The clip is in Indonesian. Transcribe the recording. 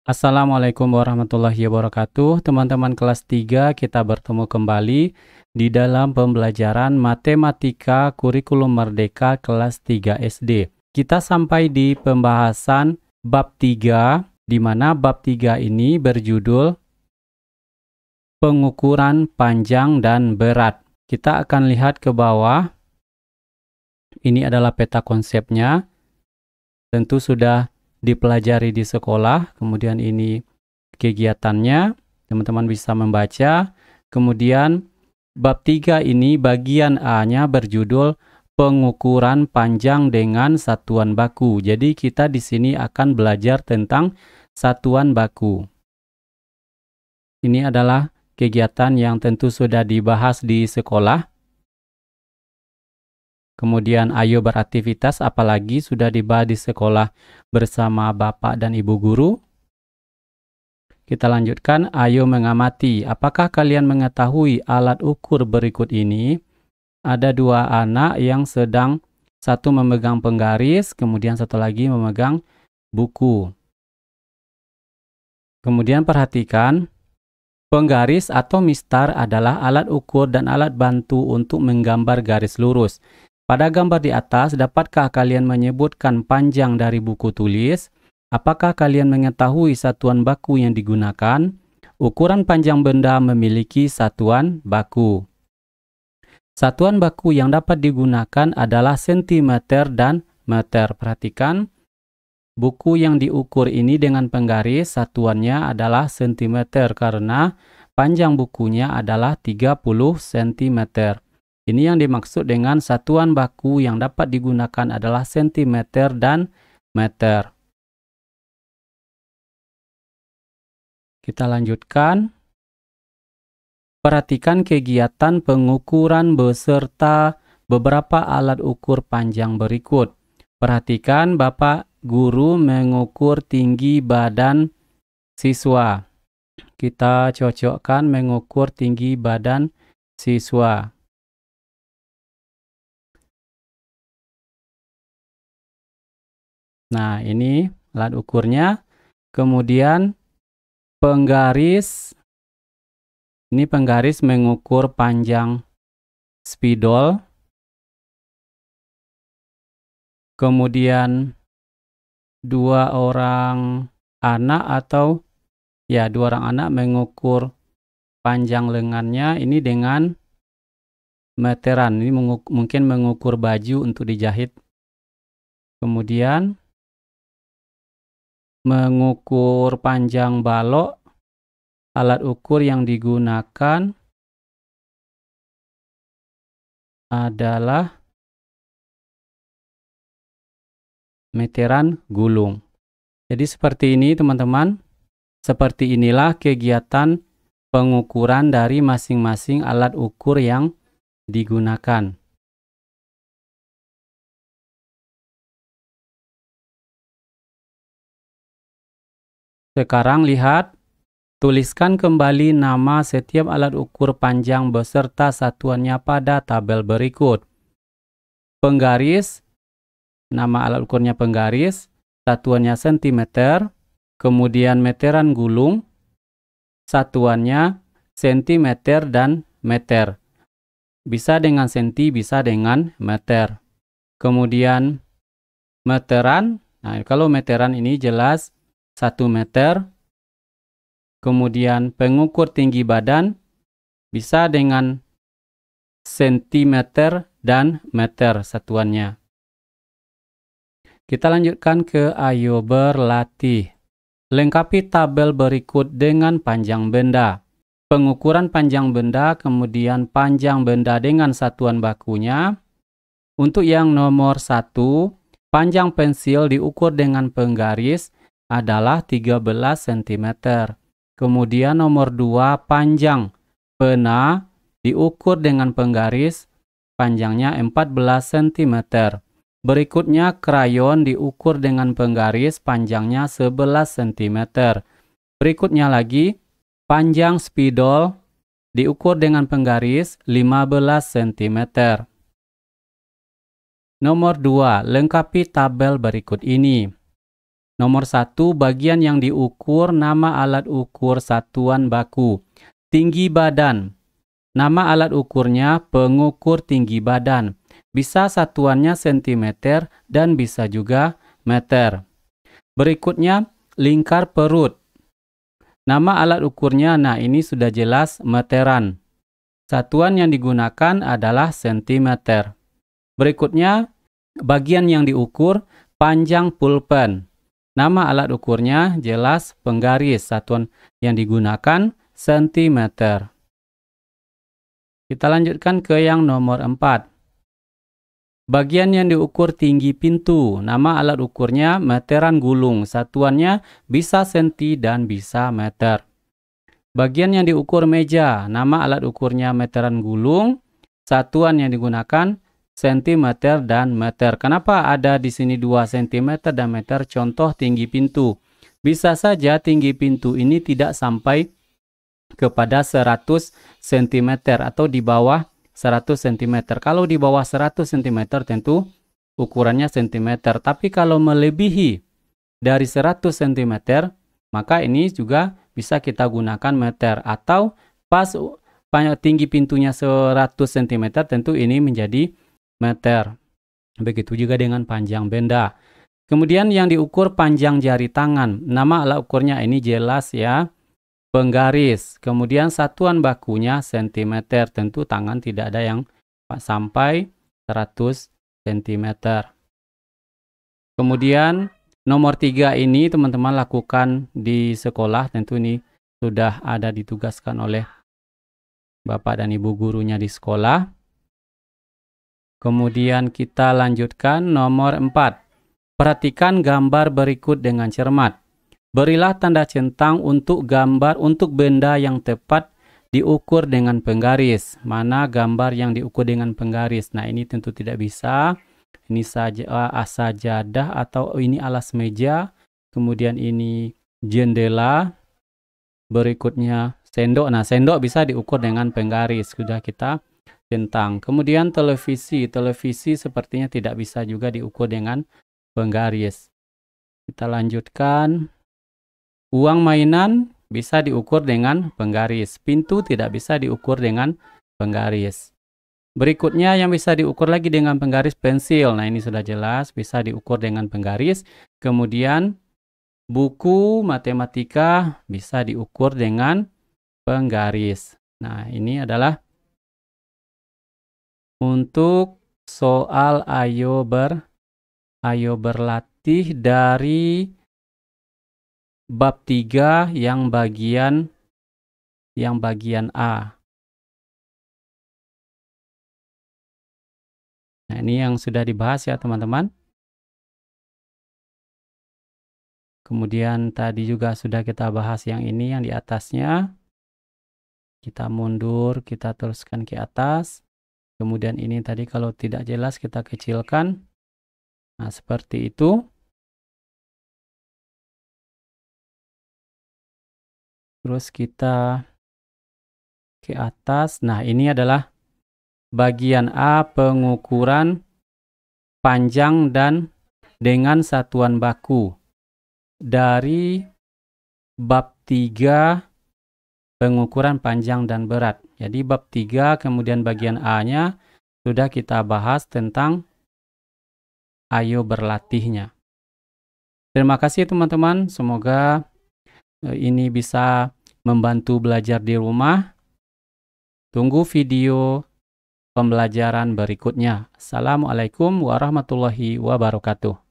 Assalamualaikum warahmatullahi wabarakatuh. Teman-teman kelas 3, kita bertemu kembali di dalam pembelajaran Matematika Kurikulum Merdeka kelas 3 SD. Kita sampai di pembahasan bab 3, di mana bab 3 ini berjudul Pengukuran panjang dan berat. Kita akan lihat ke bawah. Ini adalah peta konsepnya. Tentu sudah dipelajari di sekolah, kemudian ini kegiatannya, teman-teman bisa membaca. Kemudian bab 3 ini bagian A-nya berjudul pengukuran panjang dengan satuan baku. Jadi kita di sini akan belajar tentang satuan baku. Ini adalah kegiatan yang tentu sudah dibahas di sekolah. Kemudian ayo beraktivitas, apalagi sudah dibahas di sekolah bersama Bapak dan Ibu Guru. Kita lanjutkan, ayo mengamati. Apakah kalian mengetahui alat ukur berikut ini? Ada dua anak yang sedang, satu memegang penggaris, kemudian satu lagi memegang buku. Kemudian perhatikan, penggaris atau mistar adalah alat ukur dan alat bantu untuk menggambar garis lurus. Pada gambar di atas, dapatkah kalian menyebutkan panjang dari buku tulis? Apakah kalian mengetahui satuan baku yang digunakan? Ukuran panjang benda memiliki satuan baku. Satuan baku yang dapat digunakan adalah sentimeter dan meter. Perhatikan, buku yang diukur ini dengan penggaris, satuannya adalah sentimeter karena panjang bukunya adalah 30 cm. Ini yang dimaksud dengan satuan baku yang dapat digunakan adalah sentimeter dan meter. Kita lanjutkan. Perhatikan kegiatan pengukuran beserta beberapa alat ukur panjang berikut. Perhatikan Bapak Guru mengukur tinggi badan siswa. Kita cocokkan mengukur tinggi badan siswa. Nah, ini alat ukurnya. Kemudian penggaris. Ini penggaris mengukur panjang spidol. Kemudian dua orang anak mengukur panjang lengannya ini dengan meteran. Ini mungkin mengukur baju untuk dijahit. Kemudian mengukur panjang balok, alat ukur yang digunakan adalah meteran gulung. Jadi seperti ini teman-teman, seperti inilah kegiatan pengukuran dari masing-masing alat ukur yang digunakan. Sekarang lihat, tuliskan kembali nama setiap alat ukur panjang beserta satuannya pada tabel berikut. Penggaris, nama alat ukurnya penggaris, satuannya sentimeter, kemudian meteran gulung, satuannya sentimeter dan meter. Bisa dengan senti, bisa dengan meter. Kemudian meteran, nah kalau meteran ini jelas 1 meter. Kemudian pengukur tinggi badan bisa dengan sentimeter dan meter satuannya. Kita lanjutkan ke ayo berlatih. Lengkapi tabel berikut dengan panjang benda. Pengukuran panjang benda, kemudian panjang benda dengan satuan bakunya. Untuk yang nomor 1, panjang pensil diukur dengan penggaris adalah 13 cm. Kemudian nomor 2, panjang pena diukur dengan penggaris, panjangnya 14 cm. Berikutnya krayon diukur dengan penggaris, panjangnya 11 cm. Berikutnya lagi, panjang spidol diukur dengan penggaris 15 cm. Nomor 2, lengkapi tabel berikut ini. Nomor 1, bagian yang diukur, nama alat ukur satuan baku. Tinggi badan. Nama alat ukurnya pengukur tinggi badan. Bisa satuannya sentimeter dan bisa juga meter. Berikutnya, lingkar perut. Nama alat ukurnya, nah ini sudah jelas meteran. Satuan yang digunakan adalah sentimeter. Berikutnya, bagian yang diukur, panjang pulpen. Nama alat ukurnya jelas penggaris. Satuan yang digunakan sentimeter. Kita lanjutkan ke yang nomor 4. Bagian yang diukur tinggi pintu. Nama alat ukurnya meteran gulung. Satuannya bisa senti dan bisa meter. Bagian yang diukur meja. Nama alat ukurnya meteran gulung. Satuan yang digunakan sentimeter dan meter. Kenapa ada di sini 2 cm dan meter? Contoh tinggi pintu. Bisa saja tinggi pintu ini tidak sampai kepada 100 cm atau di bawah 100 cm. Kalau di bawah 100 cm tentu ukurannya cm. Tapi kalau melebihi dari 100 cm, maka ini juga bisa kita gunakan meter. Atau pas tinggi pintunya 100 cm, tentu ini menjadi meter. Begitu juga dengan panjang benda. Kemudian yang diukur panjang jari tangan. Nama alat ukurnya ini jelas ya, penggaris. Kemudian satuan bakunya sentimeter. Tentu tangan tidak ada yang sampai 100 cm. Kemudian nomor 3 ini teman-teman lakukan di sekolah. Tentu ini sudah ada ditugaskan oleh Bapak dan Ibu gurunya di sekolah. Kemudian kita lanjutkan nomor 4. Perhatikan gambar berikut dengan cermat. Berilah tanda centang untuk gambar untuk benda yang tepat diukur dengan penggaris. Mana gambar yang diukur dengan penggaris? Nah, ini tentu tidak bisa. Ini saja sajadah atau ini alas meja. Kemudian ini jendela. Berikutnya sendok. Nah, sendok bisa diukur dengan penggaris. Sudah kita centang. Kemudian televisi. Televisi sepertinya tidak bisa juga diukur dengan penggaris. Kita lanjutkan. Uang mainan bisa diukur dengan penggaris. Pintu tidak bisa diukur dengan penggaris. Berikutnya yang bisa diukur lagi dengan penggaris, pensil. Nah, ini sudah jelas bisa diukur dengan penggaris. Kemudian buku matematika bisa diukur dengan penggaris. Nah, ini adalah untuk soal ayo berlatih dari bab 3 yang bagian A. Nah, ini yang sudah dibahas ya teman-teman. Kemudian tadi juga sudah kita bahas yang ini yang di atasnya. Kita mundur, kita teruskan ke atas. Kemudian ini tadi kalau tidak jelas kita kecilkan. Nah, seperti itu. Terus kita ke atas. Nah, ini adalah bagian A, pengukuran panjang dan dengan satuan baku. Dari bab 3 pengukuran panjang dan berat. Jadi bab 3 kemudian bagian A-nya sudah kita bahas tentang ayo berlatihnya. Terima kasih teman-teman. Semoga ini bisa membantu belajar di rumah. Tunggu video pembelajaran berikutnya. Assalamualaikum warahmatullahi wabarakatuh.